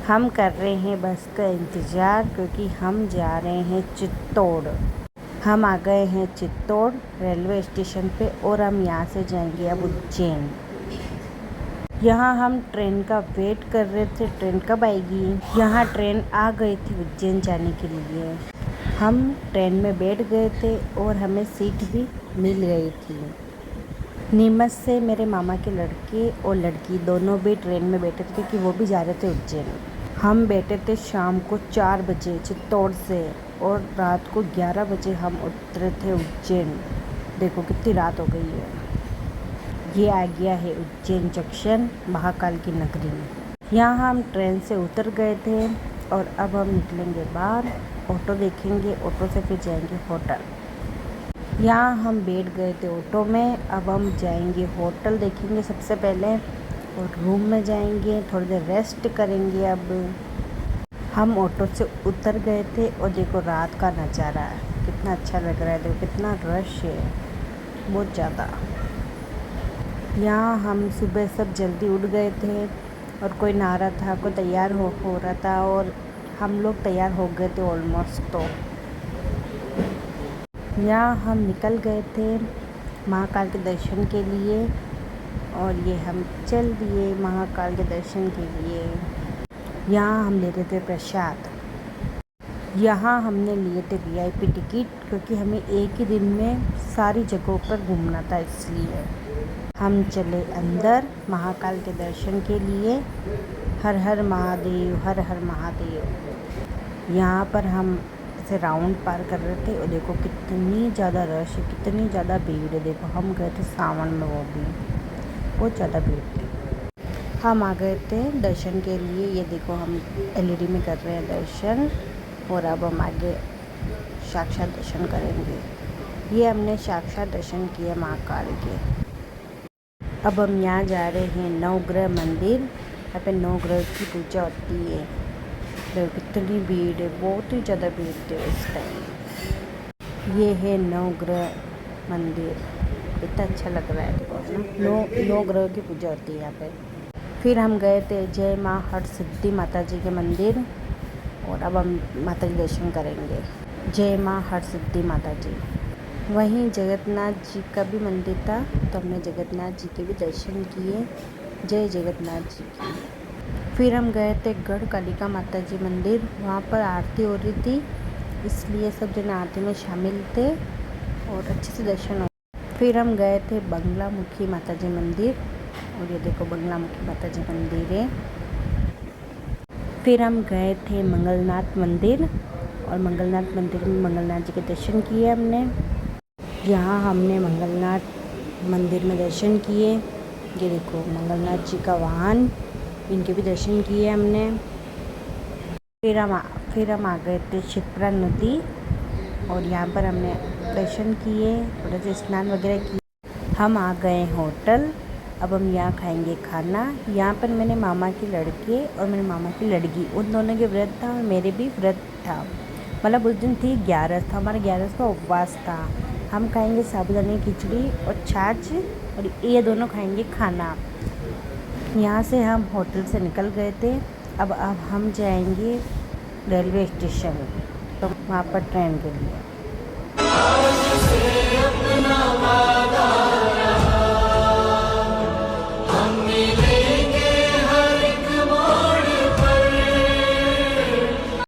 हम कर रहे हैं बस का इंतज़ार क्योंकि हम जा रहे हैं चित्तौड़। हम आ गए हैं चित्तौड़ रेलवे स्टेशन पे और हम यहाँ से जाएंगे अब उज्जैन। यहाँ हम ट्रेन का वेट कर रहे थे, ट्रेन कब आएगी। यहाँ ट्रेन आ गई थी उज्जैन जाने के लिए। हम ट्रेन में बैठ गए थे और हमें सीट भी मिल गई थी। नीमच से मेरे मामा के लड़के और लड़की दोनों भी ट्रेन में बैठे थे क्योंकि वो भी जा रहे थे उज्जैन। हम बैठे थे शाम को 4 बजे चित्तौड़ से और रात को 11 बजे हम उतरे थे उज्जैन। देखो कितनी रात हो गई है। ये आ गया है उज्जैन जंक्शन, महाकाल की नगरी। यहाँ हम ट्रेन से उतर गए थे और अब हम निकलेंगे बाहर, ऑटो देखेंगे, ऑटो से फिर जाएंगे होटल। यहाँ हम बैठ गए थे ऑटो में, अब हम जाएंगे होटल देखेंगे सबसे पहले और रूम में जाएंगे, थोड़ी देर रेस्ट करेंगे। अब हम ऑटो से उतर गए थे और देखो रात का नज़ारा कितना अच्छा लग रहा है। देखो कितना रश है, बहुत ज़्यादा। यहाँ हम सुबह सब जल्दी उठ गए थे और कोई नहा रहा था, कोई तैयार हो रहा था और हम लोग तैयार हो गए थे ऑलमोस्ट। तो यहाँ हम निकल गए थे महाकाल के दर्शन के लिए और ये हम चल दिए महाकाल के दर्शन के लिए। यहाँ हम ले रहे थे प्रसाद। यहाँ हमने लिए थे VIP टिकट क्योंकि हमें एक ही दिन में सारी जगहों पर घूमना था, इसलिए हम चले अंदर महाकाल के दर्शन के लिए। हर हर महादेव, हर हर महादेव। यहाँ पर हम से राउंड पार कर रहे थे और देखो कितनी ज़्यादा रश है, कितनी ज़्यादा भीड़ है। देखो हम गए थे सावन में, वो भी बहुत ज़्यादा भीड़ थी। हम आ गए थे दर्शन के लिए। ये देखो हम LED में कर रहे हैं दर्शन और अब हम आगे साक्षात दर्शन करेंगे। ये हमने साक्षात दर्शन किए महाकाल के। अब हम यहाँ जा रहे हैं नवग्रह मंदिर। यहाँ पे नवग्रह की पूजा होती है। देखो कितनी भीड़ है, बहुत ही ज़्यादा भीड़ थी इस टाइम। ये है नवग्रह मंदिर, कितना अच्छा लग रहा है। देखो नवग्रह की पूजा होती है यहाँ पे। फिर हम गए थे जय माँ हरसिद्धि माता जी के मंदिर और अब हम माता जी दर्शन करेंगे। जय माँ हरसिद्धि माता जी। वहीं जगन्नाथ जी का भी मंदिर था तो हमने जगन्नाथ जी के भी दर्शन किए। जय जगन्नाथ जी की। फिर हम गए थे गढ़ कालिका माता जी मंदिर। वहाँ पर आरती हो रही थी, इसलिए सब जन आरती में शामिल थे और अच्छे से दर्शन हो। फिर हम गए थे बंगलामुखी माता जी मंदिर और ये देखो बंगलामुखी माता जी मंदिर है। फिर हम गए थे मंगलनाथ मंदिर और मंगलनाथ मंदिर में मंगलनाथ जी के दर्शन किए हमने। यहाँ हमने मंगलनाथ मंदिर में दर्शन किए। ये देखो मंगलनाथ जी का वाहन, इनके भी दर्शन किए हमने। फिर हम आ गए थे शिप्रा नदी और यहाँ पर हमने दर्शन किए, थोड़ा सा स्नान वगैरह किए। हम आ गए होटल। अब हम यहाँ खाएंगे खाना। यहाँ पर मेरे मामा के लड़के और मेरे मामा की लड़की, उन दोनों के व्रत था और मेरे भी व्रत था। मतलब उस दिन थी 11 था, हमारा 11 का उपवास था। हम खाएंगे साबूदाने की खिचड़ी और छाछ और ये दोनों खाएंगे खाना। यहाँ से हम होटल से निकल गए थे। अब हम जाएंगे रेलवे स्टेशन, तो वहाँ पर ट्रेन के लिए।